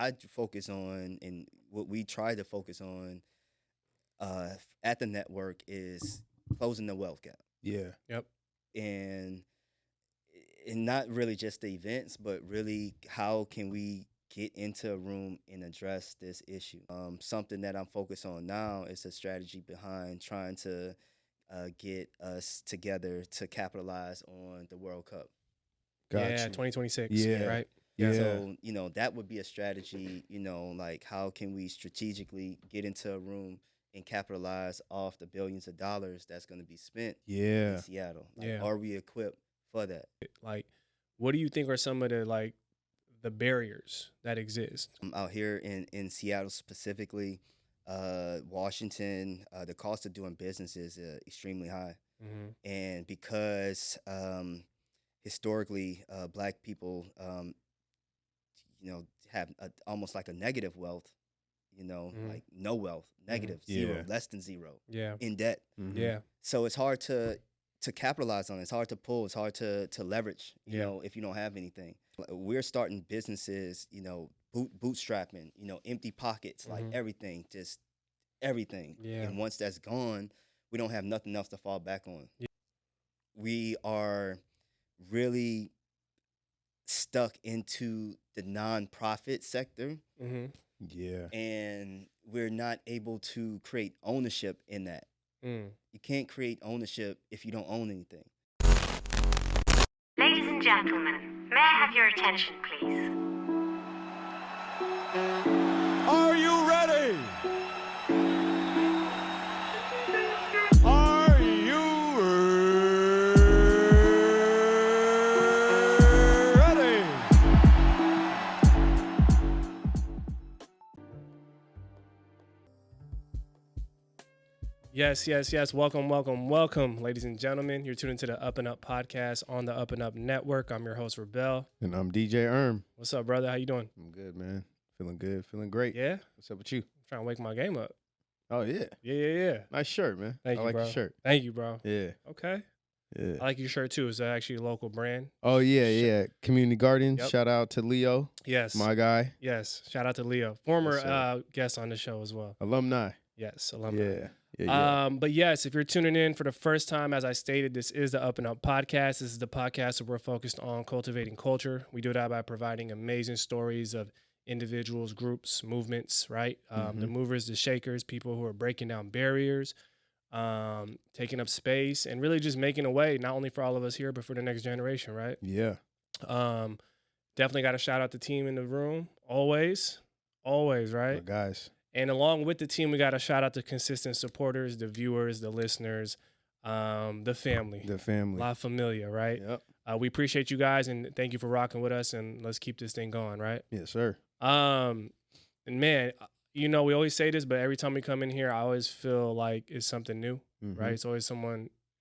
I focus on, and what we try to focus on at the network is closing the wealth gap, Yeah. Yep. and not really just the events, but really how can we get into a room and address this issue. Something that I'm focused on now is a strategy behind trying to get us together to capitalize on the World Cup. Got Yeah, you. 2026. Yeah. Right. Yeah. So, that would be a strategy, like how can we strategically get into a room and capitalize off the billions of dollars that's going to be spent in Yeah. Seattle? Like, Yeah. are we equipped for that? Like, what do you think are some of the barriers that exist? Out here in Seattle specifically, Washington, the cost of doing business is extremely high. Mm-hmm. And because historically, Black people, have almost like a negative wealth, like no wealth, negative, zero, Yeah. less than zero, Yeah. in debt. Mhm. Yeah. So it's hard to capitalize on it. It's hard to pull. It's hard to leverage, Yeah. if you don't have anything. We're starting businesses, bootstrapping, empty pockets, like everything, just everything. Yeah. And once that's gone, we don't have nothing else to fall back on. Yeah. We are really stuck into the nonprofit sector, Mm-hmm. Yeah. and we're not able to create ownership in that. Mm. You can't create ownership if you don't own anything. Ladies and gentlemen, may I have your attention, please? Are you ready? Are you ready? Yes, yes, yes. Welcome, welcome, welcome, ladies and gentlemen. You're tuning to the UpNUp podcast on the UpNUp network. I'm your host, Rebel. And I'm DJ Erm. What's up, brother? How you doing? I'm good, man. Feeling good. Feeling great. Yeah? What's up with you? Trying to wake my game up. Oh, yeah. Yeah. Nice shirt, man. Thank I you, like bro. your shirt. Thank you, bro. Yeah. Okay. Yeah. I like your shirt, too. It's actually a local brand. Oh, yeah, yeah. Community Garden. Yep. Shout out to Leo, Yes. my guy. Yes. Shout out to Leo. Former Yes, sir. guest on the show as well. Alumni. Yes, alumni. Yeah. Yeah. But yes, if you're tuning in for the first time, as I stated, this is the UpNUp podcast. This is the podcast where we're focused on cultivating culture. We do that by providing amazing stories of individuals, groups, movements, right? The movers, the shakers, people who are breaking down barriers, taking up space, and really just making a way, not only for all of us here, but for the next generation, right? Yeah. Definitely got to shout out the team in the room. Always, right? My guys. And along with the team, we got to shout out the consistent supporters, the viewers, the listeners, the family. The family. La Familia, right? Yep. We appreciate you guys, and thank you for rocking with us, and let's keep this thing going, right? Yes, sir. And man, we always say this, but every time we come in here, I always feel like it's something new, right? It's always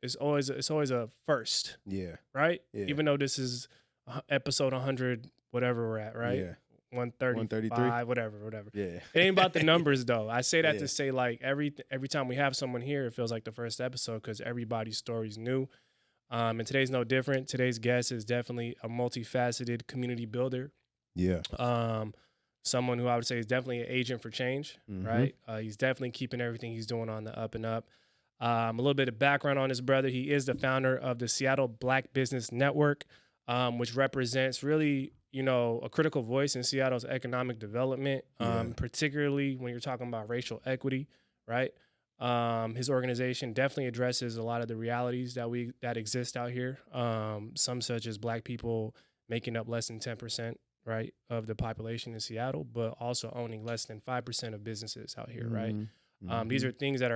it's always a first, Yeah. right? Yeah. Even though this is episode 100, whatever we're at, right? Yeah. 133, whatever. Yeah. It ain't about the numbers though. I say that Yeah. to say like every time we have someone here, it feels like the first episode because everybody's story's new. And today's no different. Today's guest is definitely a multifaceted community builder. Yeah. Someone who I would say is definitely an agent for change, right? He's definitely keeping everything he's doing on the up and up. A little bit of background on his brother. He is the founder of the Seattle Black Business Network, which represents really, a critical voice in Seattle's economic development, particularly when you're talking about racial equity, right? His organization definitely addresses a lot of the realities that exist out here. Some such as Black people making up less than 10%, right, of the population in Seattle, but also owning less than 5% of businesses out here, right? These are things that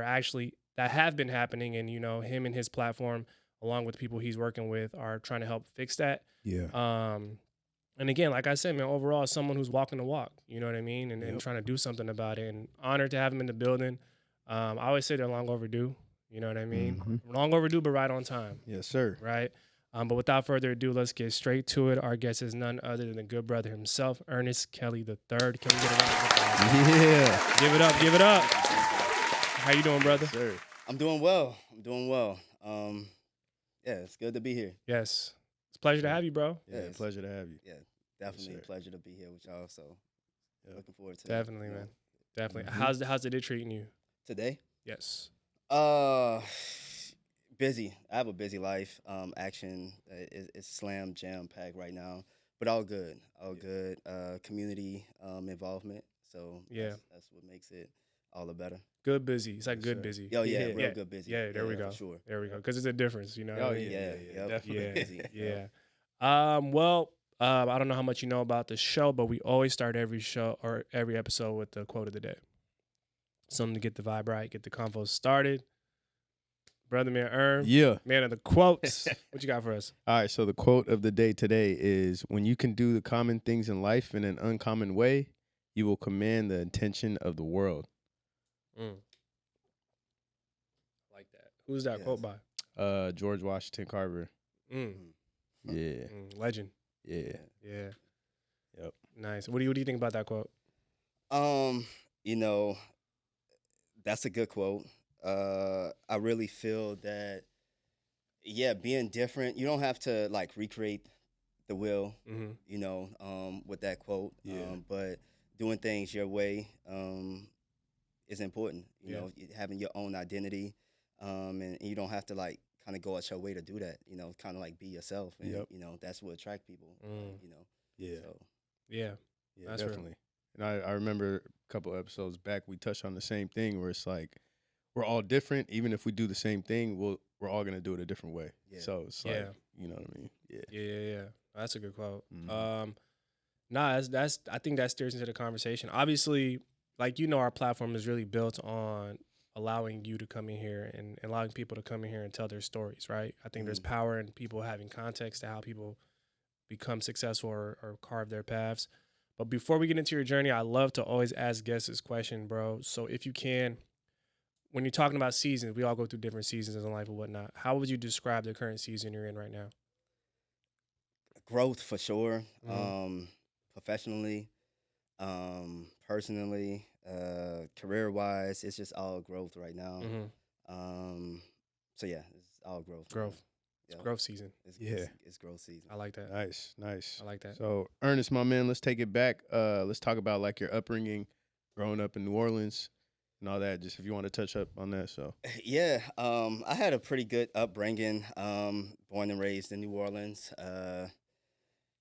have been happening, and him and his platform, along with the people he's working with, are trying to help fix that. Yeah. And again, like I said, man, overall, someone who's walking the walk, you know what I mean? And trying to do something about it. And honored to have him in the building. I always say they're long overdue, you know what I mean? Long overdue, but right on time. Yes, sir. Right? But without further ado, let's get straight to it. Our guest is none other than the good brother himself, Ernest Kelly III. Can we get a round of applause? Yeah. Give it up. How you doing, brother? Yes, sir. I'm doing well. Yeah, it's good to be here. Yes. It's a pleasure to have you, bro. Yeah, Yes. pleasure to have you. Yeah, definitely sir. a pleasure to be here with y'all. So Yeah. Looking forward to Definitely, that, man. Definitely. Mhm. How's the day treating you? Today? Yes. Uh, busy. I have a busy life. Action is slam jam packed right now, but all good. All good. Community involvement. So Yeah. that's what makes it all the better. Good busy. It's like Yes, good sir. busy. Oh yeah, Yeah. real good busy. Yeah, there we go. For sure. There we go. Because it's a difference, you know what Oh I mean? yeah, Yep. definitely. Yeah. Busy. Yeah. Well, I don't know how much you know about the show, but we always start every show or every episode with the quote of the day. Something to get the vibe right, get the convo started. Brother man Erm, Yeah. man of the quotes. What you got for us? All right. So the quote of the day today is: "When you can do the common things in life in an uncommon way, you will command the attention of the world." Like that. Who's that Yes. quote by? George Washington Carver. Mm. Yeah. Legend. Yeah. Yeah. Yep. Nice. What do you think about that quote? You know, that's a good quote. I really feel that, yeah, being different, you don't have to like recreate the wheel, with that quote. Yeah. But doing things your way is important. You Yeah. know, having your own identity, and you don't have to like kind of go out your way to do that. You know, kind of like be yourself, and Yep. that's what attract people. Yeah. So Yeah. Yeah, That's real. definitely. And I remember a couple episodes back we touched on the same thing where it's like we're all different. Even if we do the same thing, we're all gonna do it a different way. Yeah. So it's Yeah. like, you know what I mean? Yeah. Yeah. That's a good quote. Mhm. That's I think that steers into the conversation. Obviously, like our platform is really built on allowing you to come in here and allowing people to come in here and tell their stories, right? I think there's power in people having context to how people become successful or carve their paths. But before we get into your journey, I love to always ask guests this question, bro. So if you can, when you're talking about seasons, we all go through different seasons in life and whatnot. How would you describe the current season you're in right now? growth for sure. Mhm. Professionally, personally, career wise, it's just all growth right now. So yeah, it's all growth. right Growth. now. It's Yeah, growth season. it's growth season. I like that. Nice. I like that. So Ernest, my man, let's take it back. Let's talk about like your upbringing, growing up in New Orleans and all that. Just if you want to touch up on that. So Yeah, I had a pretty good upbringing. Born and raised in New Orleans.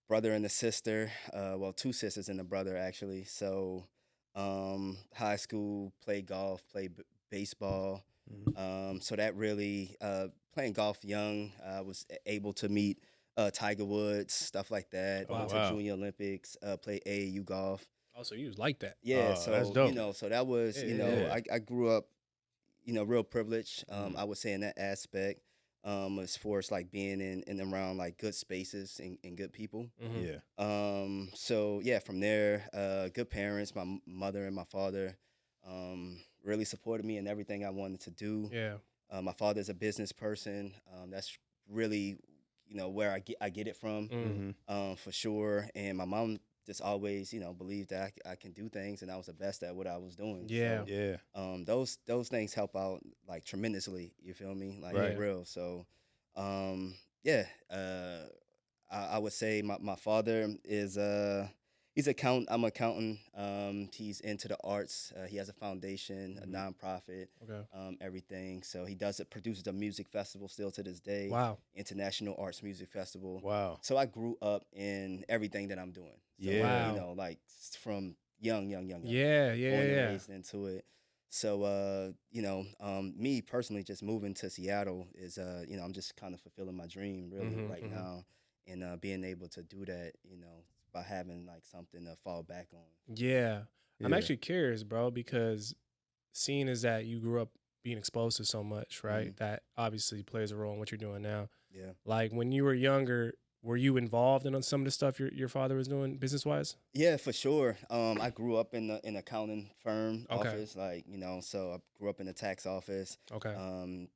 Brother and a sister. Well, two sisters and a brother actually. So, high school, played golf, played baseball. So that really playing golf young. I was able to meet Tiger Woods, stuff like that. Oh, Went to wow. Junior Olympics. Played AAU golf. Also, you was like that. Yeah, Oh, that's so dope. so that was Yeah. I grew up real privileged. Mhm. I would say in that aspect, as far as like being in and around like good spaces and good people. Mhm. Yeah. So yeah, from there, good parents, my mother and my father, really supported me in everything I wanted to do. Yeah. My father's a business person. That's really, where I get it from, Mhm. for sure. And my mom just always, believed that I can do things, and I was the best at what I was doing. Yeah. So, Yeah. those things help out like tremendously. You feel me? Like Right. for real. So, yeah. I would say my father is he's I'm accountant. He's into the arts. He has a foundation, a nonprofit, Okay. everything. So he produces a music festival still to this day. Wow. International Arts Music Festival. Wow. So I grew up in everything that I'm doing. So, Yeah. Wow. like from young. Yeah. Born and Yeah. raised into it. So, me personally, just moving to Seattle is, I'm just kind of fulfilling my dream really right now, and being able to do that, by having like something to fall back on. Yeah. I'm Yeah. actually curious, bro, because seeing is that you grew up being exposed to so much, right? That obviously plays a role in what you're doing now. Yeah. Like when you were younger, were you involved in some of the stuff your father was doing business wise? Yeah, for sure. I grew up in an accounting firm Okay. office, like so I grew up in the tax office. Okay.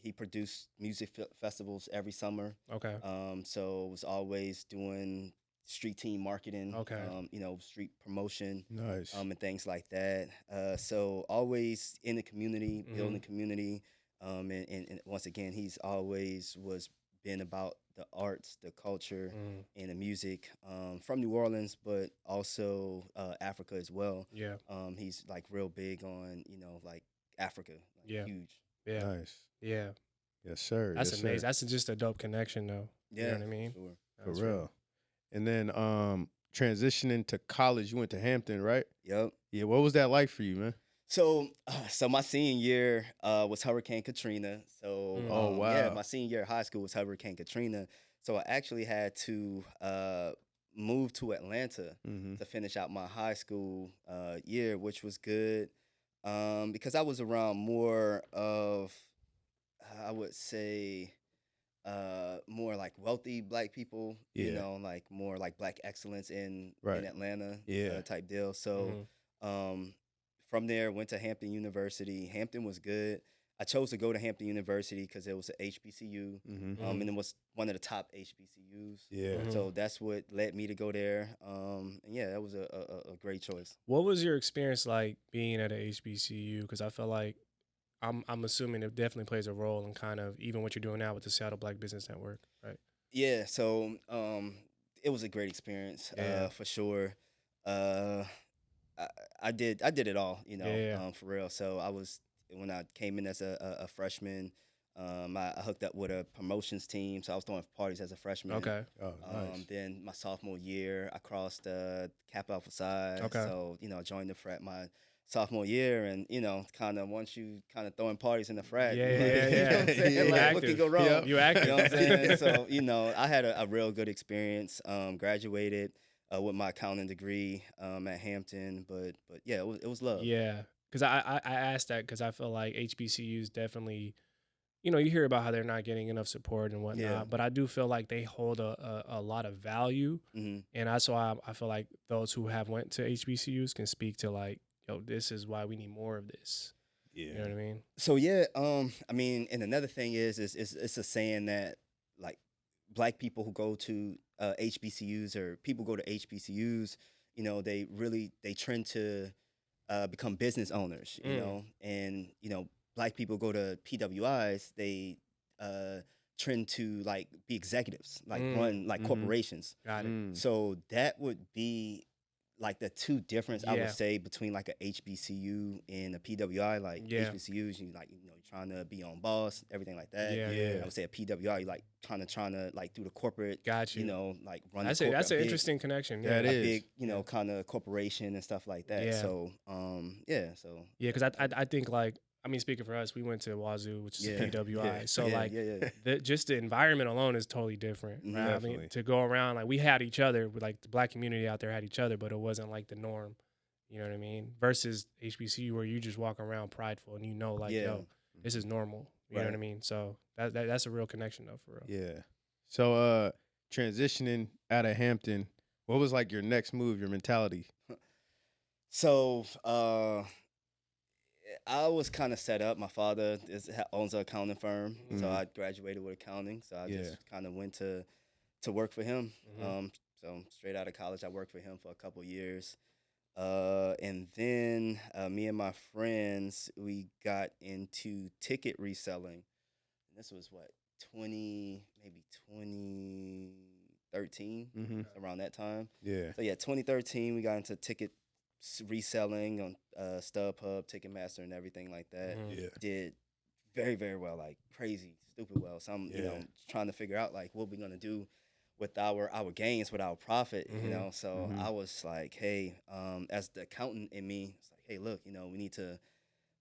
He produced music festivals every summer. Okay. So was always doing street team marketing. Okay. Street promotion. Nice. And things like that. So always in the community, building the community. And once again, he's always was been about the arts, the culture, Mm, and the music from New Orleans, but also Africa as well. yeah. He's like real big on like Africa, like Yeah. huge. Yeah. Nice. Yeah. Yes, sir. That's Yes, amazing. sir. That's just a dope connection, though. You know Yeah, what I mean? sure. For That's real. And then transitioning to college, you went to Hampton, right? Yep. Yeah. What was that like for you, man? So my senior year was Hurricane Katrina. So Mm. Oh, yeah, wow. my senior year of high school was Hurricane Katrina. So I actually had to move to Atlanta Mm-hmm. to finish out my high school year, which was good because I was around more of, I would say, more like wealthy black people. Yeah. Like more like black excellence in Right. Atlanta Yeah. type deal. So Mhm. um, from there, went to Hampton University. Hampton was good. I chose to go to Hampton University because it was a HBCU, Mm-hmm. and it was one of the top HBCUs. Yeah. Mhm. So that's what led me to go there. And yeah, that was a great choice. What was your experience like being at a HBCU? Because I feel like I'm assuming it definitely plays a role in kind of even what you're doing now with the Seattle Black Business Network, right? Yeah, so it was a great experience Yeah. for sure. Uh, I, I did it all, Yeah. for real. So I was when I came in as a freshman, I hooked up with a promotions team, so I was throwing parties as a freshman. Okay. Oh, nice. Then my sophomore year, I crossed Kappa Alpha Psi. Okay. So I joined the frat my sophomore year, and kind of once you kind of throwing parties in the frat, Yeah, you know yeah, yeah. what I'm saying? You Like, what active. could go wrong? Yep. You active. You know what I'm saying? So I had a real good experience. Graduated with my accounting degree at Hampton, but yeah, it was love. Yeah. Because I asked that because I feel like HBCUs definitely, you hear about how they're not getting enough support and whatnot, Yeah. but I do feel like they hold a lot of value. hmm And that's why I feel like those who have went to HBCUs can speak to like, yo, this is why we need more of this. Yeah. You know what I mean? So yeah, I mean, and another thing is it's a saying that like black people who go to HBCUs or people go to HBCUs, they trend to become business owners, Mm. and black people go to PWIs, they uh, trend to like be executives, like run like Mhm. corporations. Got it. Mm. So that would be like the two difference I Yeah. would say between like a HBCU and a PWI. Like Yeah. HBCUs, you like you're trying to be on boss, everything like that. Yeah. Yeah. I would say a PWI, you like trying to like do the corporate, Got you. like run. That's the it. corporate, That's a an big- interesting connection. That Yeah. a is. big, Yeah. kind of corporation and stuff like that. Yeah. So, yeah. So Yeah, because I think like I mean speaking for us, we went to Wazoo, which is Yeah. a PWI. Yeah. So yeah, like yeah. just the environment alone is totally different, Mhm. right? I Definitely. mean to go around like we had each other, like the black community out there had each other, but it wasn't like the norm. You know what I mean? Versus HBCU where you just walk around prideful and like Yeah. yo, this is normal. You know what I Right. mean? So that's a real connection though for real. Yeah. So transitioning out of Hampton, what was like your next move, your mentality? So, I was kind of set up. My father owns an accounting firm, so Mhm. I graduated with accounting. So I Yeah. just kind of went to work for him. Mhm. So straight out of college, I worked for him for a couple years, and then me and my friends we got into ticket reselling. And this was what 2013, Mm-hmm. around that time. Yeah. So yeah, 2013 we got into ticket reselling on StubHub, Ticketmaster, and everything like that. Mhm. Yeah. Did very very well, like crazy, stupid well. So I'm Yeah. trying to figure out like what we're gonna do with our gains, with our profit. Mhm. So Mhm. I was like, hey, as the accountant in me, it's like, hey, look, we need to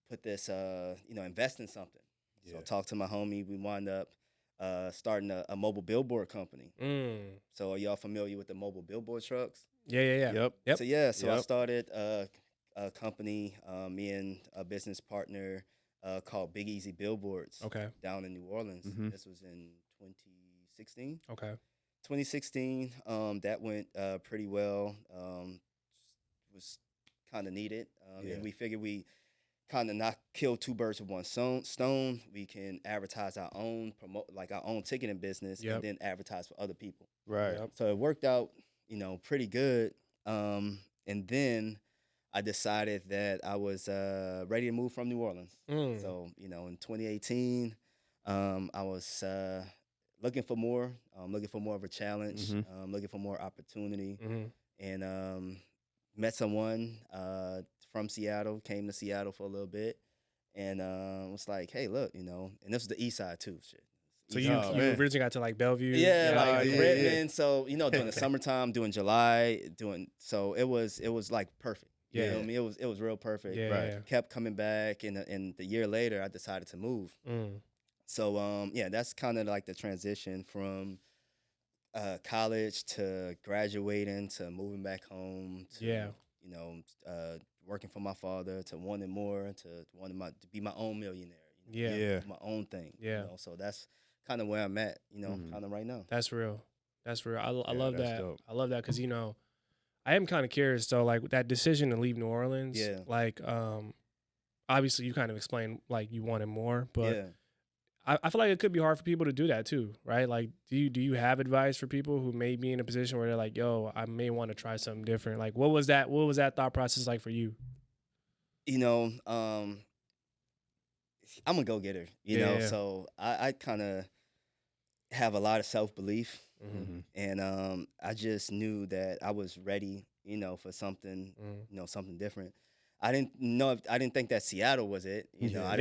put this, invest in something. So I Yeah. talked to my homie. We wound up starting a mobile billboard company. Mm. So are y'all familiar with the mobile billboard trucks? Yeah. Yep. Yep. So yeah, I Yep. started a company, me and a business partner, called Big Easy Billboards Okay. down in New Orleans. Mhm. This was in 2016. Okay. 2016, that went pretty well. Was kind of needed, Yeah. and we figured we kind of not kill two birds with one stone. We can advertise our own, promote like our own ticketing business, Yep. and then advertise for other people. Right. Yep. So it worked out, pretty good. And then I decided that I was ready to move from New Orleans. Mm. So in 2018, I was looking for more, looking for more of a challenge, looking for more opportunity, Mm-hmm. and met someone from Seattle, came to Seattle for a little bit, and was like, hey, look, you know, and this was the East Side too, shit. So East you Side. you originally got to like Bellevue. Yeah, Oh, like yeah, Redmond. So you know, during the summertime, doing July, so it was like perfect. You know Yeah. what I mean? It was real perfect. Yeah. Right. Yeah. Kept coming back, and the year later, I decided to move. Mm. So yeah, that's kind of like the transition from college to graduating to moving back home to Yeah. you know working for my father to wanting more to to be my own millionaire. You know, Yeah. Yeah. do my own thing. Yeah. You know, so that's kind of where I'm at. You know, kind of right now. That's real. That's real. I Yeah, love that's that. dope. I love that because you know, I am kind of curious though, like that decision to leave New Orleans. Yeah. Like, obviously you kind of explained like you wanted more, but Yeah. I feel like it could be hard for people to do that too, right? Like, do you have advice for people who may be in a position where they're like, yo, I may want to try something different? Like, what was that thought process like for you? You know, I'm a go getter. You know, Yeah. so I kind of have a lot of self belief, Mm-hmm. and I just knew that I was ready. You know, for something. Mm. You know, something different. I didn't think that Seattle was it. You know, Yeah. I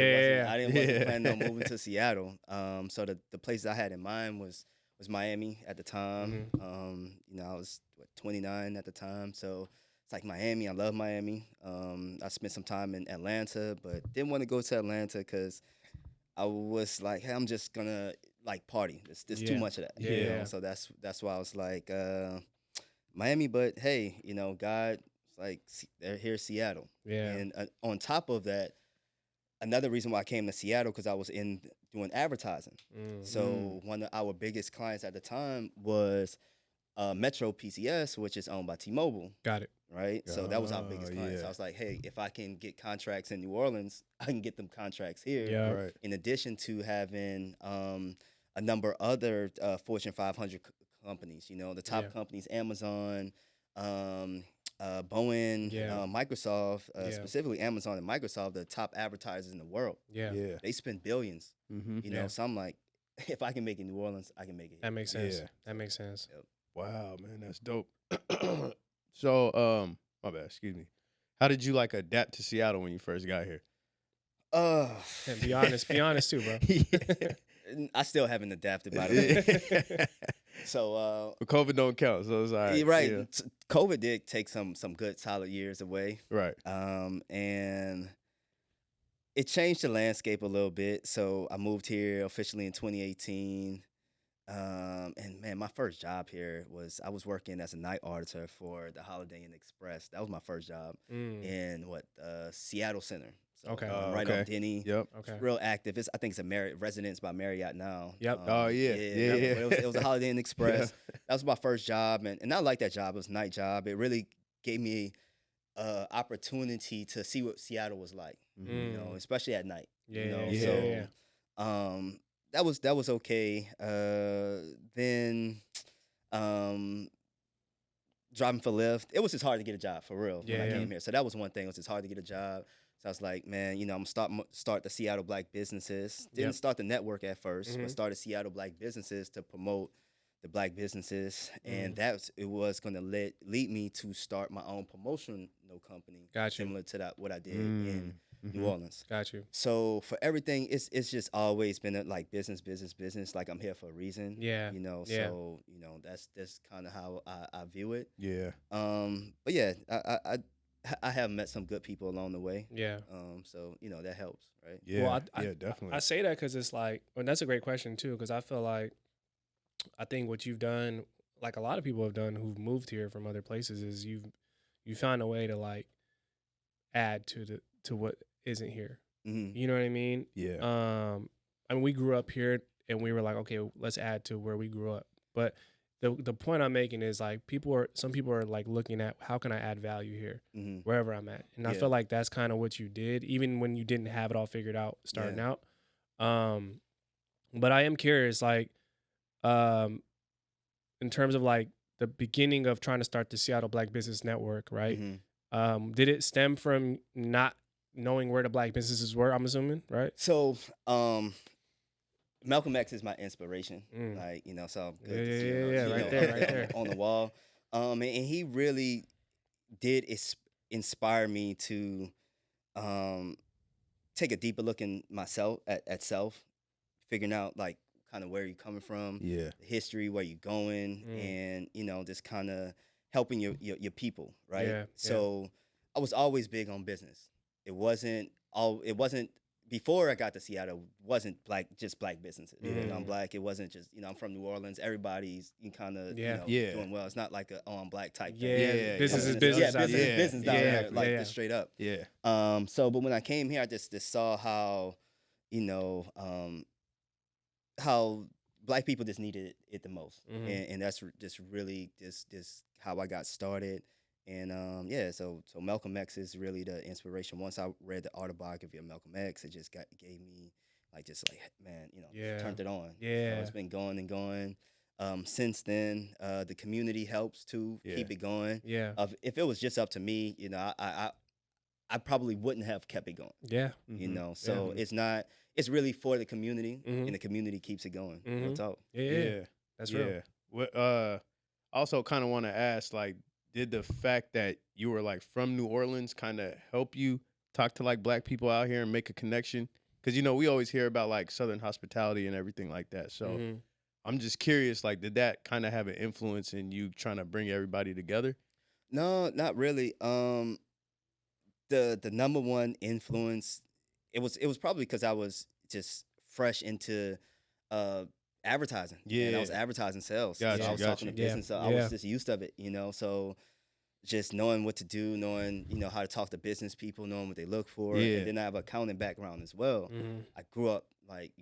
didn't wasn't Yeah. planning on moving to Seattle. So the places I had in mind was Miami at the time. You know, I was 29 at the time, so it's like Miami. I love Miami. I spent some time in Atlanta, but didn't want to go to Atlanta because I was like, hey, I'm just gonna like party. There's too Yeah. much of that. Yeah, You yeah. know, so that's why I was like Miami. But hey, you know, God, like they're here, Seattle. Yeah. And on top of that, another reason why I came to Seattle because I was doing advertising. Mm. So one of our biggest clients at the time was Metro PCS, which is owned by T-Mobile, Got it. right? So that was our biggest client. So yeah. I was like, hey, if I can get contracts in New Orleans, I can get them contracts here. Yeah. Right. In addition to having a number of other Fortune 500 companies, you know, the top Yeah. companies, Amazon, Boeing, Yeah. Microsoft, Yeah. specifically Amazon and Microsoft, the top advertisers in the world. Yeah. Yeah. They spend billions, you know. Yeah. So I'm like, if I can make it in New Orleans, I can make it here. That makes sense. Yeah. That makes sense. Wow, man, that's dope. So, my bad, excuse me. How did you like adapt to Seattle when you first got here? Uh, Yeah, be honest. Be honest too, bro. I still haven't adapted, by the way. So, But COVID don't count, so it's all right. you're right. Yeah. COVID did take some good solid years away. Right. And it changed the landscape a little bit. So I moved here officially in 2018. And man, my first job here I was working as a night auditor for the Holiday Inn Express. That was my first job in Seattle Center. So Okay. right Okay. on Denny. Yep. Okay. Real active. I think it's a Residence by Marriott now. Yep. Oh, yeah. Yeah. But it was a Holiday Inn Express. That was my first job, and I liked that job. It was a night job. It really gave me opportunity to see what Seattle was like. You know, especially at night. Yeah. You know, Yeah. so that was okay. Then driving for Lyft, it was just hard to get a job for real when I Yeah. came here. So that was one thing. It was just hard to get a job. So I was like, man, you know, I'm gonna start the Seattle Black businesses. Didn't Yep. start the network at 1st Mhm. but started Seattle Black businesses to promote the Black businesses, and it was gonna lead me to start my own promotional company, Got you. similar to what I did in New Orleans. Got you. So for everything, it's just always been like business. Like I'm here for a reason. Yeah. You know, Yeah. so you know that's kind of how I view it. Yeah. But yeah, I have met some good people along the way. Yeah. So you know that helps, right? Yeah. Well, yeah, definitely. I say that because it's like, and that's a great question too, because I feel like I think what you've done, like a lot of people have done who've moved here from other places, is you found a way to like add to what isn't here. Mm-hmm. You know what I mean? Yeah. I mean, we grew up here and we were like, okay, let's add to where we grew up. But the point I'm making is like some people are like looking at how can I add value here Mm-hmm. wherever I'm at, and I Yeah. feel like that's kind of what you did, even when you didn't have it all figured out starting Yeah. out. But I am curious, like, in terms of like the beginning of trying to start the Seattle Black Business Network, right? Mm-hmm. Did it stem from not knowing where the Black businesses were? I'm assuming, right? So Malcolm X is my inspiration. Mm. Like, so Yeah, good to yeah, see yeah, him, yeah, right there, right on, there. on the wall. And he really did inspire me to um, take a deeper look in myself at self, figuring out like kind of where you're coming from, Yeah. the history, where you're going, and just kind of helping your people, right? Yeah, yeah. So I was always big on business. It wasn't before I got to Seattle. Wasn't just black businesses. I'm black. It wasn't just I'm from New Orleans. Everybody's kind of Yeah. doing well. It's not like a I'm black type Yeah, thing. Yeah, business is yeah. business. Yeah, out business there. is business down Yeah, there, like yeah, just straight up. Yeah. But when I came here, I just saw how, how black people just needed it the most, and that's just really just how I got started. And so Malcolm X is really the inspiration. Once I read the autobiography of Malcolm X, it just gave me man, Yeah. turned it on. Yeah. So it's been going and going. Since then, the community helps to keep it going. Yeah. If it was just up to me, I probably wouldn't have kept it going. Yeah. So it's really for the community, and the community keeps it going. Real talk. Yeah. That's real. Yeah. What also kind of want to ask, like, did the fact that you were like from New Orleans kind of help you talk to like black people out here and make a connection? Because we always hear about like Southern hospitality and everything like that. So I'm just curious, like, did that kind of have an influence in you trying to bring everybody together? No, not really. The number one influence, it was probably because I was just fresh into advertising. And I was advertising sales. Gotcha, So I was talking to Yeah. business. So I was just used of it, So just knowing what to do, knowing how to talk to business people, knowing what they look for, Yeah. and then I have an accounting background as well. Mhm. I grew up like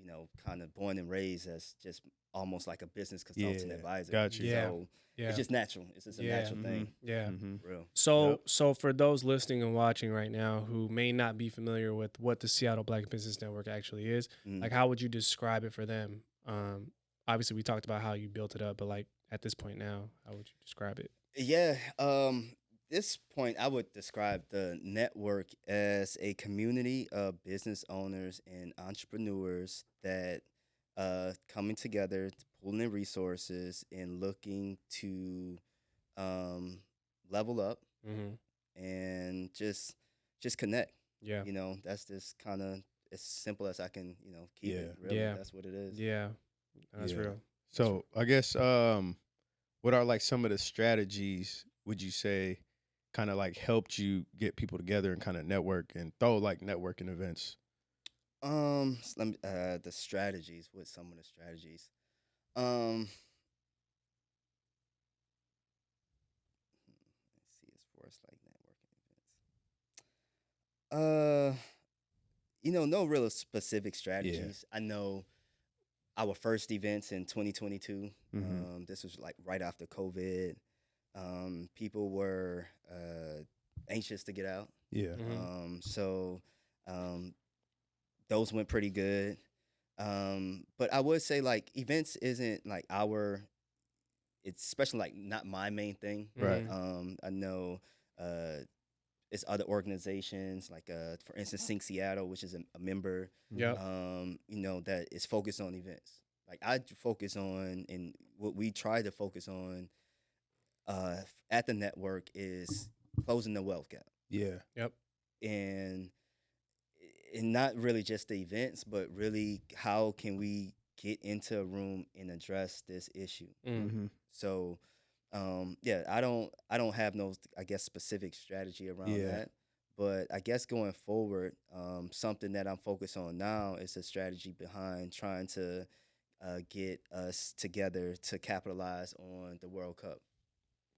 kind of born and raised as just almost like a business consultant advisor. Gotcha. Yeah. So Yeah. it's just natural. It's just a Yeah. natural thing. Yeah. For real. So for those listening and watching right now who may not be familiar with what the Seattle Black Business Network actually is, like how would you describe it for them? Obviously we talked about how you built it up, but like at this point now, how would you describe it? Yeah. This point, I would describe the network as a community of business owners and entrepreneurs that coming together, pulling in resources, and looking to level up and just connect. Yeah. That's just kind of as simple as I can, keep it. Really, Yeah. that's what it is. Yeah. That's Yeah. real. So I guess what are like some of the strategies would you say kind of like helped you get people together and kind of network and throw like networking events? Let me the strategies. What some of the strategies? Let's see, as far as like networking events. No real specific strategies. I know our first events in 2022. This was like right after COVID. People were anxious to get out. Yeah. So those went pretty good. But I would say like events isn't like it's especially like not my main thing. Right. I know it's other organizations like for instance Sync Seattle, which is a member. Yeah. That is focused on events. Like I focus on, and what we try to focus on at the network is closing the wealth gap. Yeah. Yep. And not really just the events, but really how can we get into a room and address this issue. So I don't have no, I guess, specific strategy around that, but I guess going forward, something that I'm focused on now is a strategy behind trying to get us together to capitalize on the World Cup.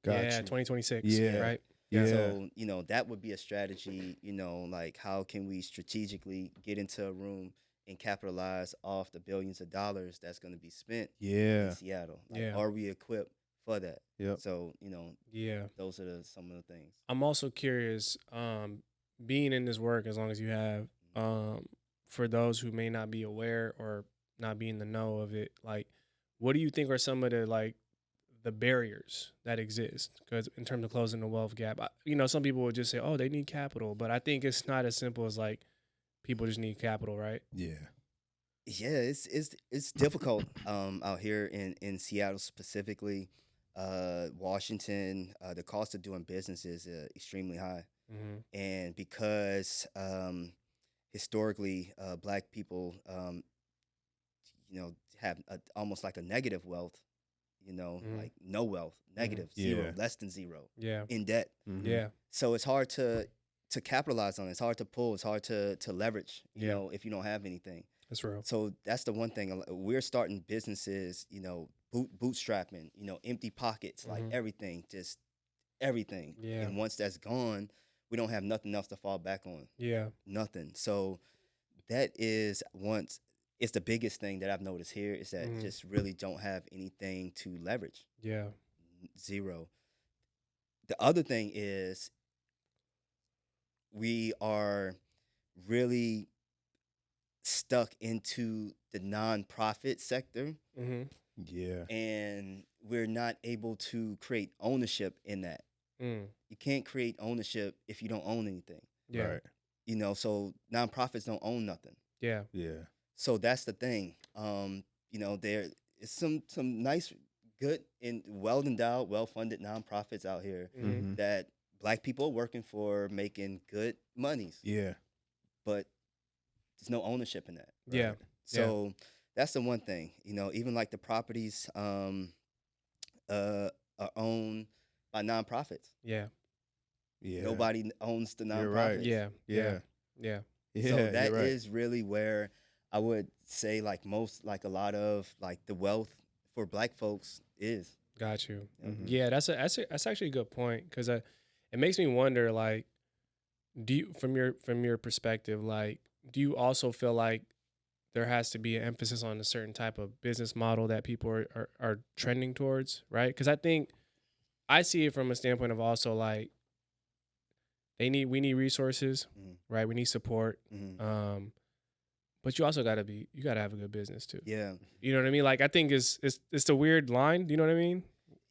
Gotcha. Yeah, 2026. Yeah. Right. Yeah. So, that would be a strategy, like how can we strategically get into a room and capitalize off the billions of dollars that's going to be spent in Seattle? Like, are we equipped for that? Yep. So, those are some of the things. I'm also curious, being in this work as long as you have, for those who may not be aware or not be in the know of it, like, what do you think are some of the barriers that exist? Because in terms of closing the wealth gap, some people would just say, oh, they need capital, but I think it's not as simple as like people just need capital, right? Yeah. Yeah, it's difficult out here in Seattle specifically. Washington, the cost of doing business is extremely high, Mm-hmm. and because historically black people have almost like a negative wealth, Mm-hmm. like no wealth, Mm-hmm. negative, Yeah. zero, less than zero, Yeah. in debt. Mm-hmm. Yeah. So it's hard to capitalize on it. It's hard to pull. It's hard to leverage. Yeah. If you don't have anything. That's real. So that's the one thing. We're starting businesses. Bootstrapping. Empty pockets, like Mhm. everything, just everything. Yeah. And once that's gone, we don't have nothing else to fall back on. Yeah. Nothing. So that is once. It's the biggest thing that I've noticed here is that Mhm. just really don't have anything to leverage. Yeah. Zero. The other thing is we are really stuck into the nonprofit sector Mhm. Yeah. and we're not able to create ownership in that. Mm. You can't create ownership if you don't own anything. Yeah. Right. So nonprofits don't own nothing. Yeah. Yeah. So that's the thing. There is some nice, good and well endowed, well funded nonprofits out here Mhm. that black people are working for, making good monies, Yeah. but there's no ownership in that. Yeah. Right. So that's the one thing. Even like the properties are owned by nonprofits. Yeah. Yeah. Nobody owns the You're nonprofits. right. Yeah. Yeah. Yeah. Yeah. So you're that right. is really where I would say like a lot of like the wealth for black folks is. Got you. Mhm. Yeah, that's actually a good point because it makes me wonder, like, do you from your perspective, like, do you also feel like there has to be an emphasis on a certain type of business model that people are trending towards, right? Because I think I see it from a standpoint of also like we need resources, Mhm. right? We need support, Mhm. but you also you gotta have a good business too. Yeah. You know what I mean? Like I think it's a weird line. Do you know what I mean?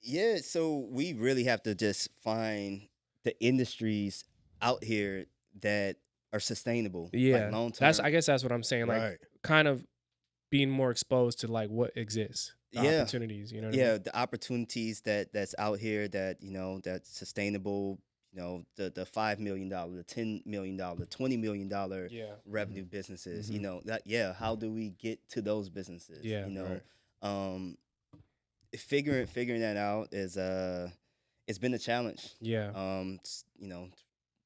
Yeah, so we really have to just find the industries out here that are sustainable, like Yeah, long that's term. I guess that's what I'm saying. Like Right. kind of being more exposed to like what exists, the Yeah. opportunities. You know what I Yeah, mean? the opportunities that's out here that that's sustainable. The $5 million, the $10 million, $20 million Yeah. revenue businesses. Mhm. How do we get to those businesses? Yeah. Right. Um, figuring that out is it's been a challenge. Yeah.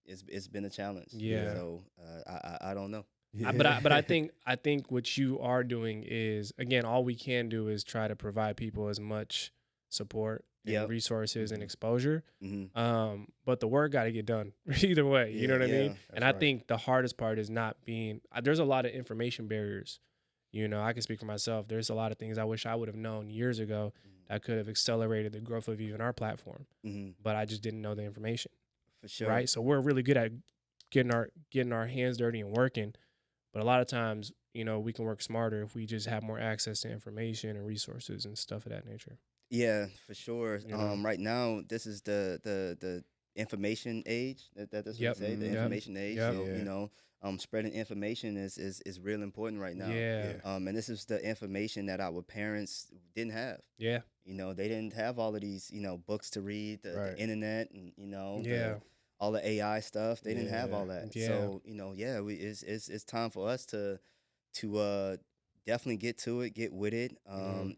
It's been a challenge. Yeah. So I don't know. But I think what you are doing is, again, all we can do is try to provide people as much support and Yep. resources and Mhm. exposure. Hmm. But the work got to get done either way. You know what I Yeah, mean? that's And I right. think the hardest part is not being. There's a lot of information barriers. I can speak for myself. There's a lot of things I wish I would have known years ago that could have accelerated the growth of even our platform, Hmm. but I just didn't know the information. For sure. Right? So we're really good at getting our hands dirty and working. But a lot of times, we can work smarter if we just have more access to information and resources and stuff of that nature. Yeah, for sure. You know? Right now, this is the information age. That's what Yep. you say, the Mhm. information age. Yep. So Yeah. spreading information is real important right now. Yeah. And this is the information that our parents didn't have. Yeah. They didn't have all of these books to read, the Right. internet, and Yeah. all the AI stuff. They didn't have all Yeah. that. Yeah. So it's time for us to definitely get to it, get with it.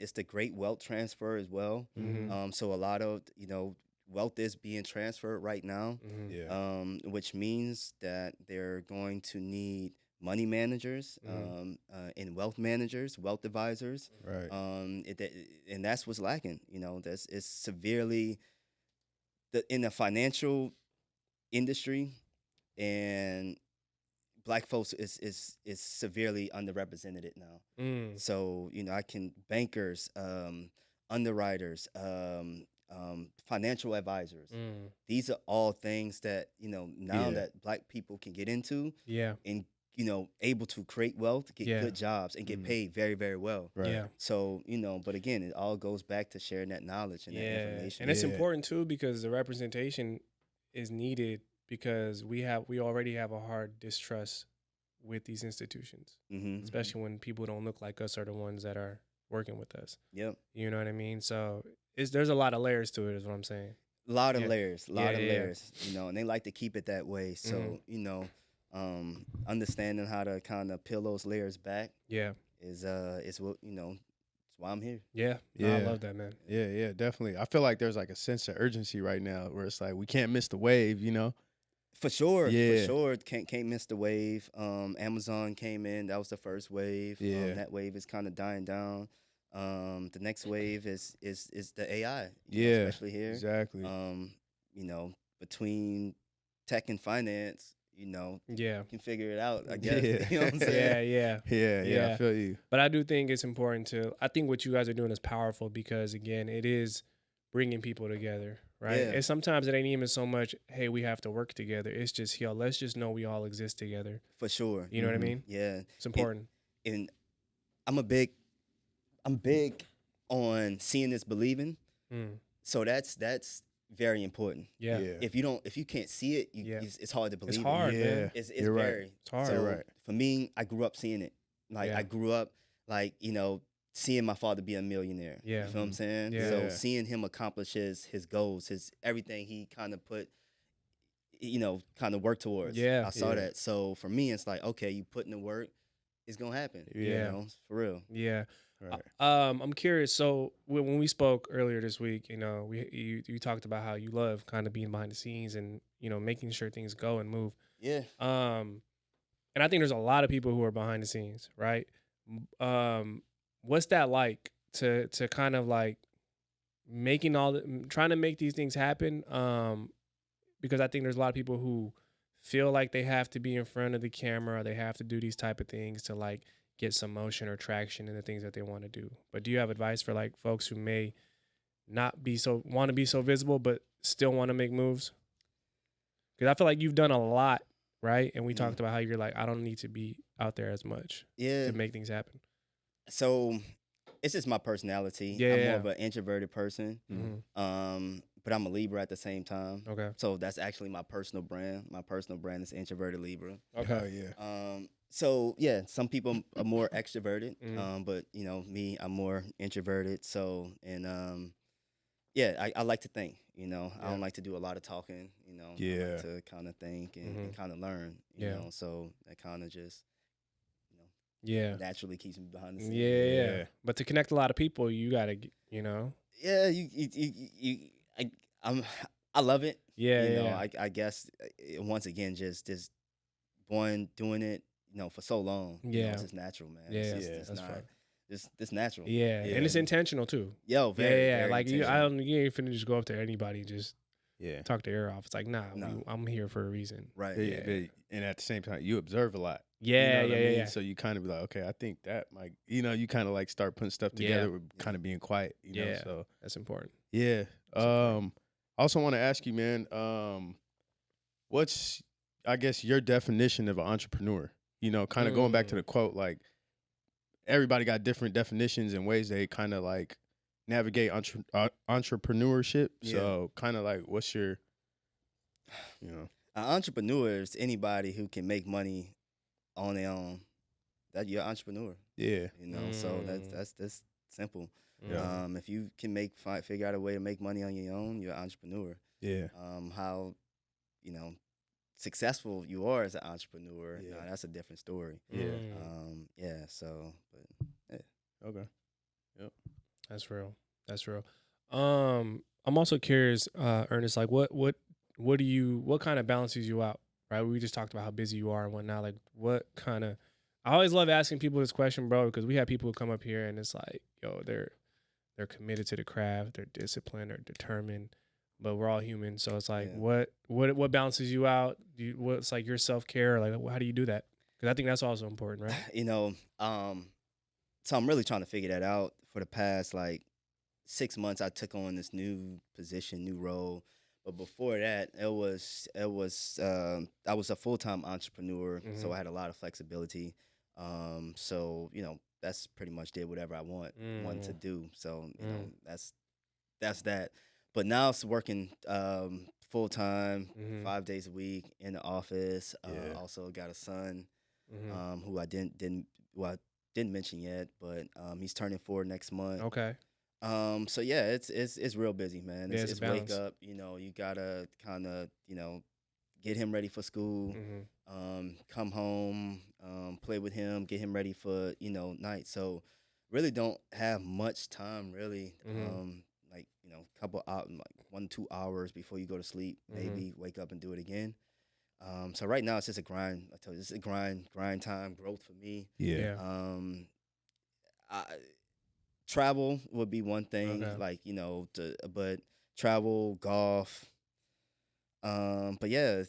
It's the great wealth transfer as well. Mhm. So a lot of wealth is being transferred right now, Mhm. Yeah. which means that they're going to need money managers, and wealth managers, wealth advisors. Right. And that's what's lacking. That's it's severely in the financial industry, and black folks is severely underrepresented now. Mm. So I can bankers, underwriters, financial advisors. Mm. These are all things that now Yeah. that black people can get into Yeah. and able to create wealth, get Yeah. good jobs, and get Mhm. paid very, very well. Right. Yeah. So but again, it all goes back to sharing that knowledge and that Yeah. information. And it's Yeah. important too because the representation is needed because we already have a hard distrust with these institutions, Mm-hmm. especially when people don't look like us are the ones that are working with us. Yep. You know what I mean? So there's a lot of layers to it, is what I'm saying. A lot of Yeah. layers, a Yeah, lot of yeah, yeah. layers, and they like to keep it that way. So, Mhm. Understanding how to kind of peel those layers back Yeah. is what, it's why I'm here. Yeah. No, I Yeah. love that, man. Yeah, yeah, definitely. I feel like there's like a sense of urgency right now where it's like we can't miss the wave, you know? For sure, Yeah. can't miss the wave. Amazon came in, that was the first wave. Yeah. That wave is kind of dying down. The next wave is the AI. Yeah, especially here. exactly. Between tech and finance, Yeah. you can figure it out, I guess. Yeah. You know what I'm saying? Yeah. Yeah, Yeah. I feel you. But I do think it's important I think what you guys are doing is powerful because, again, it is bringing people together, right? Yeah. And sometimes it ain't even so much, hey, we have to work together. It's just, yo, let's just know we all exist together. For sure. You know what I Mhm. mean? Yeah. It's important. And I'm big on seeing is believing. Mm. So that's very important. Yeah. Yeah. If you can't see it, Yeah. it's hard to believe It's hard, it. Yeah. man. It's You're right. very. It's hard. So You're right. for me, I grew up seeing it. Like Yeah. I grew up seeing my father be a millionaire. Yeah. You feel what I'm saying? Yeah. So Yeah. seeing him accomplish his goals, his everything he kind of put, kind of work towards. Yeah. I saw Yeah. that. So for me, it's like, okay, you put in the work, it's gonna happen. Yeah. For real. Yeah. Right. I'm curious. So when we spoke earlier this week, you talked about how you love kind of being behind the scenes and making sure things go and move. Yeah. And I think there's a lot of people who are behind the scenes, right? What's that like to kind of like trying to make these things happen? Because I think there's a lot of people who feel like they have to be in front of the camera, or they have to do these type of things to like get some motion or traction in the things that they want to do. But do you have advice for like folks who may not want to be so visible, but still want to make moves? Because I feel like you've done a lot, right? And we talked about how you're like, I don't need to be out there as much Yeah. to make things happen. So it's just my personality. Yeah, I'm yeah. more of an introverted person. Mm-hmm. But I'm a Libra at the same time. Okay. So that's actually my personal brand. My personal brand is introverted Libra. Oh, yeah. So yeah, some people are more extroverted. Mhm. But me, I'm more introverted. So I like to think. I Yeah. don't like to do a lot of talking. I Yeah. like to kind of think and kind of learn. Yeah. So that kind of just Yeah. naturally keeps me behind the scenes. Yeah. But to connect a lot of people, you gotta, Yeah, I love it. Yeah. I guess once again, just born doing it, for so long. Yeah. It's just natural, man. Yeah, it's that's not. fine. It's natural. Yeah. And it's intentional too. Yo, very, Yeah. very Like you intentional. ain't finna just go up to anybody and just Yeah. talk the air off. It's like, nah, No. I'm here for a reason. Right. And at the same time, you observe a lot. Yeah, You know what I yeah, mean? yeah. So you kind of be like, okay, I think that might, you kind of like start putting stuff Yeah. together with kind of being quiet, Yeah. So That's important. yeah. I also want to ask you, man, what's, I guess, your definition of an entrepreneur? Kind of going back to the quote, like everybody got different definitions and ways they kind of like navigate entrepreneurship. Yeah. So kind of like, what's your, An entrepreneur is anybody who can make money on their own. That you're an entrepreneur. yeah. So that's simple. Yeah. If you can figure out a way to make money on your own, you're an entrepreneur. Yeah. How successful you are as an entrepreneur, Yeah. that's a different story. Yeah. So but Okay. That's real. I'm also curious, Ernest, like what kind of balances you out, right? We just talked about how busy you are and whatnot. Like what kind of, I always love asking people this question, bro, because we have people who come up here and it's like, yo, they're committed to the craft, they're disciplined, they're determined, but we're all human. So it's like, Yeah. what balances you out? What's like your self-care? Like, how do you do that? Because I think that's also important, right? So I'm really trying to figure that out. For the past like 6 months, I took on this new position, new role. But before that, I was a full-time entrepreneur, so I had a lot of flexibility. So that's pretty much did whatever I wanted to do. So that's that. But now it's working full time, 5 days a week in the office. Yeah. Also got a son. who I didn't mention yet, but he's turning 4 next month. Okay. So yeah, it's real busy, man. Yeah, It's, it's it's wake balance. up, you gotta kind of, get him ready for school, come home, play with him, get him ready for, night. So really don't have much time really. Like, couple out like 1-2 hours before you go to sleep, maybe wake up and do it again. So right now it's just a grind. I tell you, it's a grind time, growth for me. Yeah. I, travel would be one thing, Okay. like, but travel, golf. But yeah,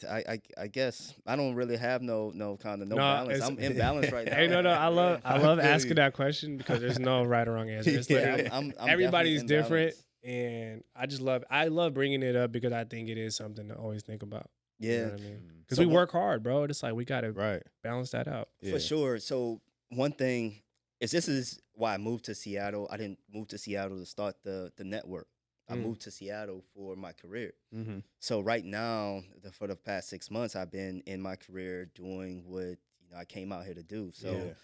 I guess I don't really have no kind of no balance. it's- I'm imbalanced right now. Hey, no, I love I feel asking you. that question because there's no right or wrong answer. It's Yeah, literally- I'm everybody's definitely different, imbalanced. and I love bringing it up because I think it is something to always think about. You know Yeah, what I mean? Because So we one- work hard, bro. It's like we gotta Right. balance that out. Yeah. for sure. So one thing is, this is why I moved to Seattle. I didn't move to Seattle to start the network. I moved to Seattle for my career. Mm-hmm. So right now, for the past 6 months, I've been in my career doing what I came out here to do. So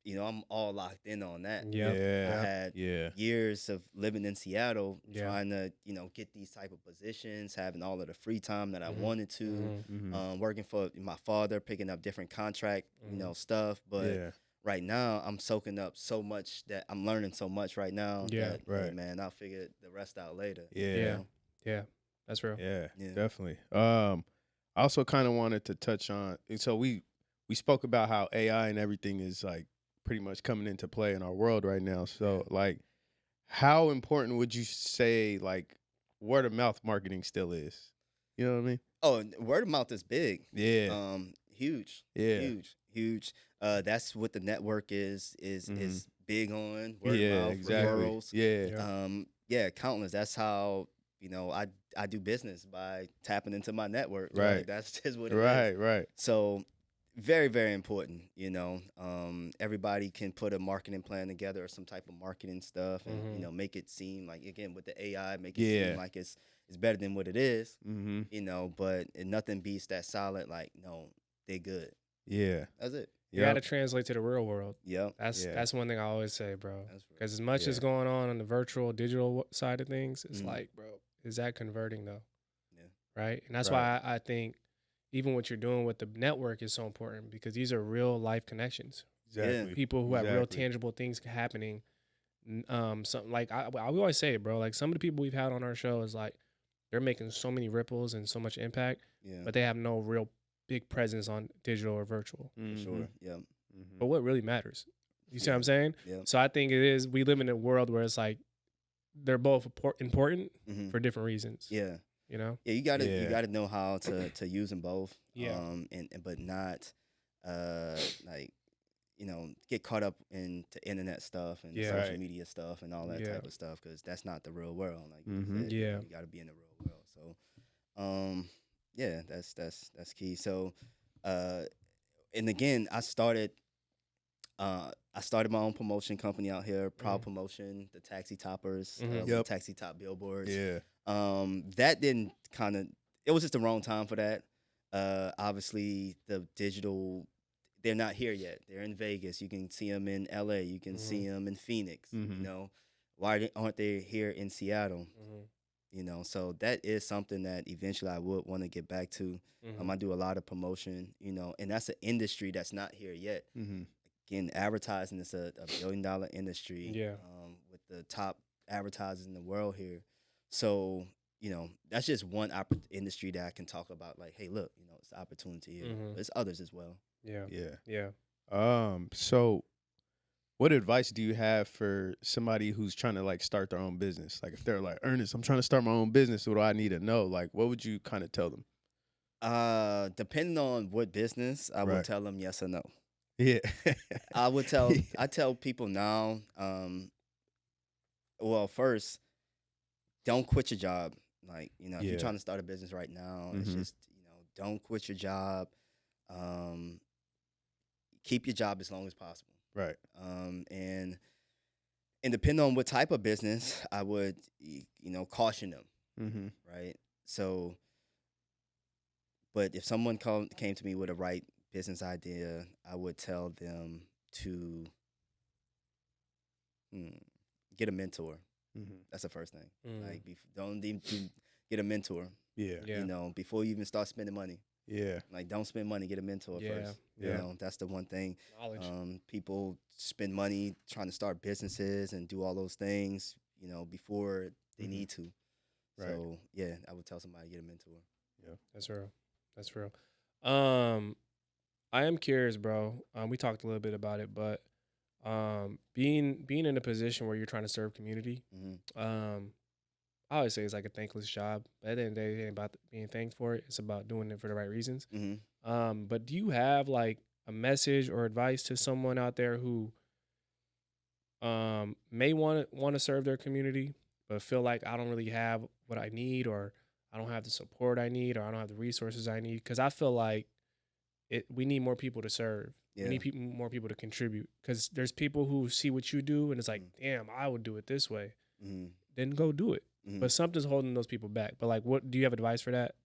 I'm all locked in on that. Yep. Yeah. I had Yeah. years of living in Seattle, Yeah. trying to get these type of positions, having all of the free time that I Mhm. wanted to, Mm-hmm. working for my father, picking up different contract stuff. But Yeah. right now, I'm soaking up so much that I'm learning so much right now. Yeah. that, Right. hey, man, I'll figure the rest out later. Yeah. Yeah, that's real. Yeah, Yeah. definitely. I also kind of wanted to touch on, and so we spoke about how AI and everything is like pretty much coming into play in our world right now. So like, how important would you say like word of mouth marketing still is? You know what I mean? Oh, and word of mouth is big. Yeah. Huge. Yeah. Huge. That's what the network is big on. Word Yeah. of mouth, Exactly. referrals. Yeah. Yeah, countless. That's how I do business, by tapping into my network. Right. Like, that's just what it is. Right. Right. So very, very important. Everybody can put a marketing plan together or some type of marketing stuff, and make it seem like, again, with the AI, make it Yeah. seem like it's better than what it is. Mm-hmm. But nothing beats that solid. Like, no, they good. Yeah. That's it. You got to translate to the real world. Yep. That's one thing I always say, bro. That's real. Because as much as Yeah. going on the virtual, digital side of things, it's like, bro, is that converting though? Yeah. Right. And that's Right. why I think even what you're doing with the network is so important, because these are real life connections. Exactly. People who have real Exactly. tangible things happening. Something like I always say it, bro. Like, some of the people we've had on our show is like, they're making so many ripples and so much impact, Yeah. but they have no real big presence on digital or virtual. For sure. Yeah. Mhm. But what really matters? You see what I'm saying? Yeah. So I think we live in a world where it's like they're both important Mhm. for different reasons. Yeah. You know? Yeah, you gotta Yeah. know how to use them both. Yeah. But not like get caught up into internet stuff and Yeah. social Right. media stuff and all that Yeah. type of stuff, because that's not the real world. Like you Mhm. said, Yeah. you gotta be in the real world. So yeah, that's key. So and again, I started my own promotion company out here, Proud Promotion, the Taxi Toppers, with Yep. Taxi Top billboards. Yeah. That didn't it was just the wrong time for that. Obviously the digital, they're not here yet. They're in Vegas. You can see them in LA. You can see them in Phoenix. Mhm. Why aren't they here in Seattle? Mm-hmm. So that is something that eventually I would want to get back to. I do a lot of promotion, and that's an industry that's not here yet. Mm-hmm. Again, advertising is a $1 billion industry. Yeah. With the top advertisers in the world here. So, that's just one industry that I can talk about. Like, hey, look, it's an opportunity here. Mhm. There's others as well. Yeah. Yeah. Yeah. So what advice do you have for somebody who's trying to like start their own business? Like, if they're like, Ernest, I'm trying to start my own business, what do I need to know? Like, what would you kind of tell them? Depending on what business, I would Right. tell them yes or no. Yeah. I tell people now, well, first, don't quit your job. Like, if Yeah. you're trying to start a business right now, it's Mhm. just, don't quit your job. Keep your job as long as possible. Right. And depending on what type of business, I would, caution them, Mm-hmm. right? So, but if someone came to me with a right business idea, I would tell them to get a mentor. Mm-hmm. That's the first thing. Mm. Like, don't even get a mentor. Yeah. Yeah. You know, before you even start spending money. Yeah. Like, don't spend money. Get a mentor Yeah. first. Yeah. You know, that's the one thing. Knowledge. People spend money trying to start businesses and do all those things, you know, before they Mhm. need to. Right. So yeah, I would tell somebody to get a mentor. That's real. That's real. I am curious, bro. We talked a little bit about it, but being in a position where you're trying to serve community, Mm-hmm. I always say it's like a thankless job. But at the end of the day, it ain't about being thanked for it. It's about doing it for the right reasons. Mm-hmm. But do you have like a message or advice to someone out there who may want to serve their community, but feel like I don't really have what I need, or I don't have the support I need, or I don't have the resources I need? Because I feel like we need more people to serve. Yeah. We need more people to contribute. Because there's people who see what you do and it's like, damn, I would do it this way. Mm-hmm. Then go do it. Mm-hmm. But something's holding those people back. But like, what do you have advice for that?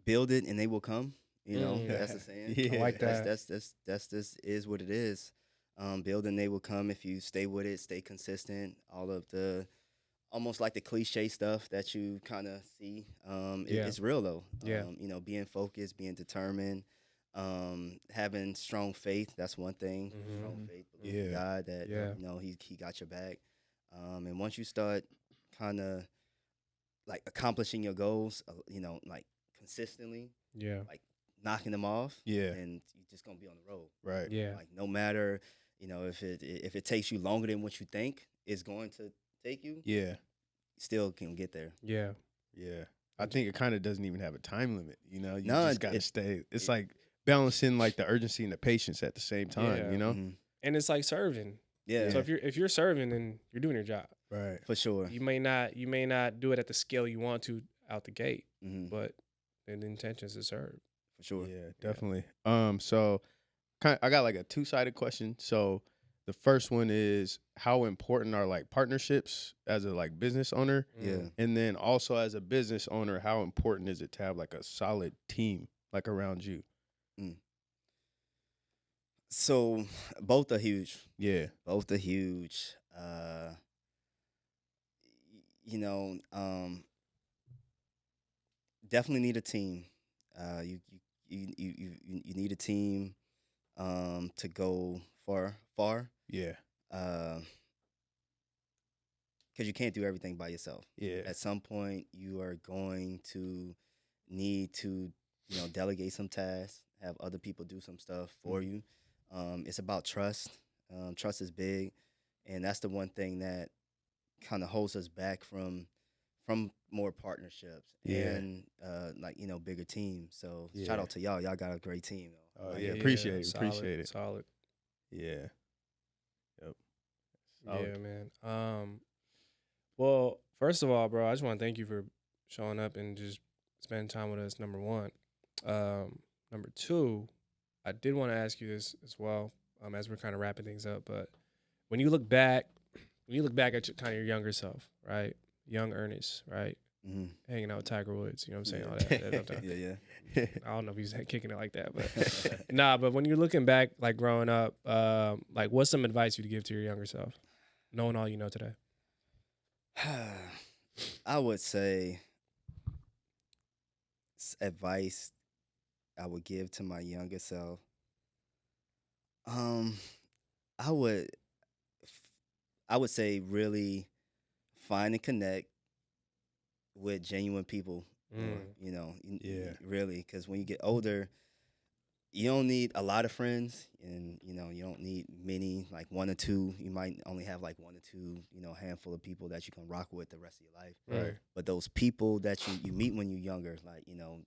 Build it and they will come. You know, Mm. that's the saying. Yeah. I like that. That's this is what it is. Build and they will come if you stay with it, stay consistent. All of the almost like the cliche stuff that you kind of see. Yeah. It's real though. Yeah. You know, being focused, being determined, having strong faith. That's one thing. Mhm. Strong faith, believe in Yeah. God that Yeah. you know he got your back. And once you start kind of like accomplishing your goals, you know, like consistently, Yeah. like knocking them off, Yeah. and you're just gonna be on the road. Right. Yeah. Like no matter, you know, if it takes you longer than what you think it's going to take you, Yeah. you still can get there. Yeah. Yeah. I think it kind of doesn't even have a time limit. You know, you No, just got to it- stay. It's like balancing like the urgency and the patience at the same time, Yeah. you know? Mhm. And it's like serving. Yeah, So if you're serving, then you're doing your job. Right. for sure. You may not do it at the scale you want to out the gate, Mhm. but then the intention is to serve. For sure. Yeah, definitely. So I got like a two-sided question. So the first one is, how important are like partnerships as a like business owner? Yeah. And then also as a business owner, how important is it to have like a solid team like around you? So both are huge. Yeah. Both are huge. You know, definitely need a team. You need a team to go far. Yeah. Because you can't do everything by yourself. Yeah. At some point, you are going to need to, you know, delegate some tasks, have other people do some stuff for you. It's about trust. Trust is big, and that's the one thing that kind of holds us back from more partnerships and like, you know, bigger teams. So shout Yeah. out to y'all. Y'all got a great team though. Oh, Like, yeah. Appreciate it. Solid, Appreciate it. Solid. Yeah. Yep. Yeah, Solid. man. Well, first of all, bro, I just want to thank you for showing up and just spending time with us. Number one. Number two, I did want to ask you this as well, as we're kind of wrapping things up. But when you look back at your, kind of your younger self, right? Young Ernest, right? Mhm. Hanging out with Tiger Woods, you know what I'm saying? Yeah. All that. Yeah. I don't know if he's kicking it like that, but nah. But when you're looking back, like growing up, like what's some advice you'd give to your younger self, knowing all you know today? I would say advice I would give to my younger self. I would say really find and connect with genuine people. More, you know, Yeah. really, because when you get older, you don't need a lot of friends, and you know, you don't need many, like one or two. You might only have like one or two, you know, handful of people that you can rock with the rest of your life. Right. But those people that you meet when you're younger, like, you know,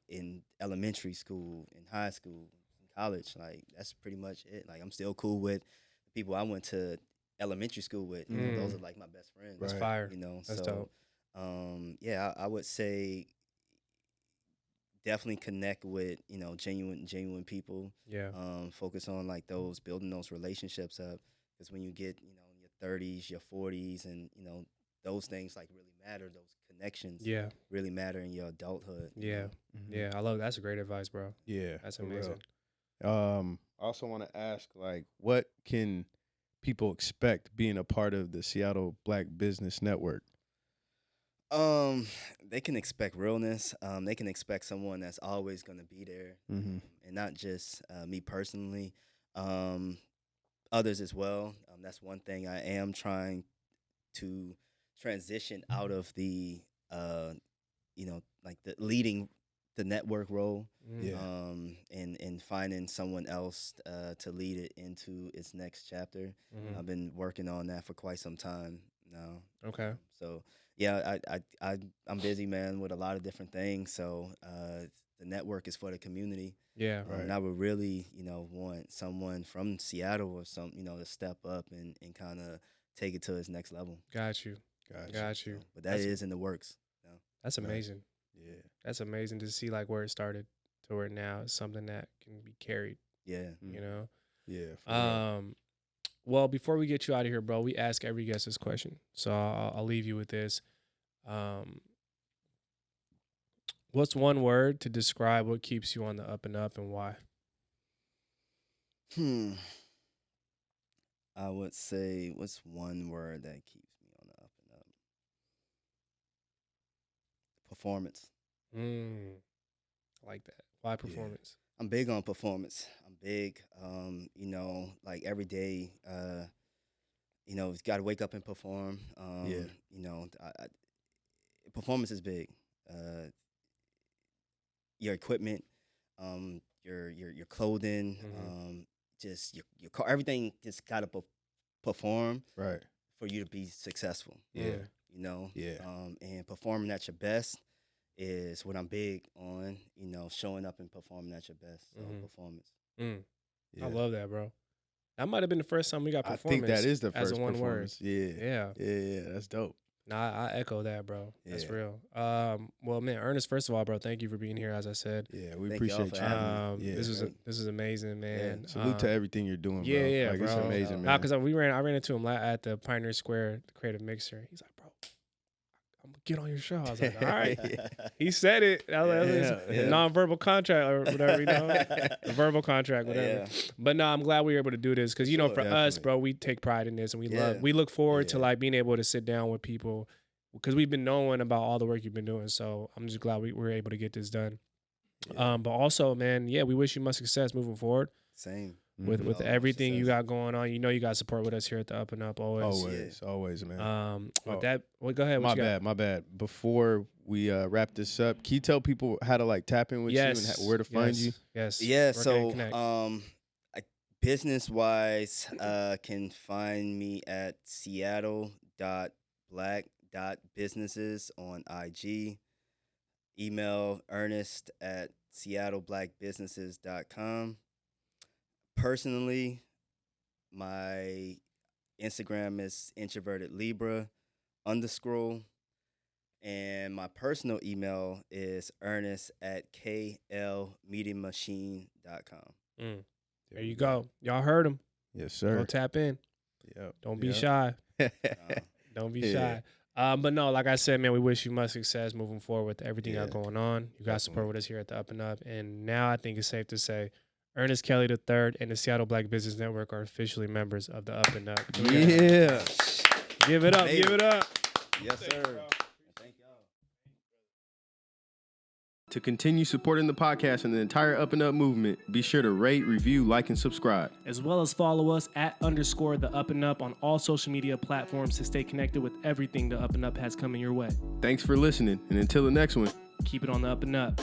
in elementary school, in high school, in college, like that's pretty much it. Like I'm still cool with the people I went to elementary school with. You know, those are like my best friends. That's Right. fire. You know, That's so dope. yeah, I would say definitely connect with, you know, genuine people. Yeah. Focus on like building those relationships up, because when you get, you know, in your 30s, your 40s, and you know those things like really matter. Those connections Yeah. really matter in your adulthood. you Yeah. know? Yeah. I love that's a great advice, bro. Yeah, That's for real. amazing. I also want to ask, like, what can people expect being a part of the Seattle Black Business Network? They can expect realness. They can expect someone that's always going to be there, Mm-hmm. and not just me personally, others as well. That's one thing I am trying to transition out of the, like the leading the network role, Yeah. and finding someone else to lead it into its next chapter. Mhm. I've been working on that for quite some time now. Okay. So yeah, I'm busy, man, with a lot of different things. So the network is for the community. Yeah. Right. And I would really, want someone from Seattle or to step up and kind of take it to its next level. Got you. Gotcha. Got you. But that is in the works. That's Right. amazing. Yeah. That's amazing to see like where it started to where now it's something that can be carried, Yeah. you know? Yeah. For real. Well, before we get you out of here, bro, we ask every guest this question. So I'll leave you with this. What's one word to describe what keeps you on the up and up and why? I would say, what's one word that keeps me on the up and up? Performance. I like that. Why performance? I'm big on performance. I'm big, like every day, you got to wake up and perform. Performance is big. Your equipment, your clothing, just your car, everything just got to perform Right. for you to be successful. Yeah. Yeah. And performing at your best is what I'm big on, showing up and performing at your best. So performance. Yeah. I love that, bro. That might have been the first time we got I performance. think that is the as first a one performance. word. Yeah. Yeah. Yeah. That's dope. Nah, I echo that, bro. That's Yeah. real. Well, man, Ernest, first of all, bro, thank you for being here. As I said, Yeah. We Thank y'all appreciate for you. having me. Yeah. This is amazing, man. Salute to everything you're doing, bro. Yeah, like, bro. It's amazing, Nah, man. because I ran into him at the Pioneer Square Creative Mixer. He's like, bro, I'm gonna get on your show. I was like, all right. He said it. That was Yeah. non-verbal contract or whatever, a verbal contract, whatever. Yeah. But no, I'm glad we were able to do this because Sure, for us, definitely. bro, we take pride in this and Yeah. we look forward to Yeah. like being able to sit down with people because we've been knowing about all the work you've been doing. So I'm just glad we were able to get this done. Yeah. But also, man, yeah, we wish you much success moving forward Same. with All everything you success. got going on. You got support with us here at the Up and Up always. Always, man. With that, well, go ahead. What you got? My bad. Before we wrap this up, can you tell people how to like tap in with you and where to find you? Yes. Yeah, Where can they so connect? business wise, can find me at seattle.black.businesses on IG. Email ernest@seattleblackbusinesses.com. Personally, my Instagram is introverted Libra _, and my personal email is ernest@klmediamachine.com. There you go. Y'all heard him. Yes, Go sir. tap in. Yep. Don't be shy. Don't be Yeah. shy. But no, like I said, man, we wish you much success moving forward with everything you got Yeah. going on. You got support Definitely. with us here at the Up and Up. And now I think it's safe to say Ernest Kelly III and the Seattle Black Business Network are officially members of the Up and Up. Yeah. Give it up. Baby. Give it up. Yes, sir. Thank y'all. To continue supporting the podcast and the entire Up and Up movement, be sure to rate, review, like, and subscribe. As well as follow us at _ the Up and Up on all social media platforms to stay connected with everything the Up and Up has coming your way. Thanks for listening, and until the next one. Keep it on the Up and Up.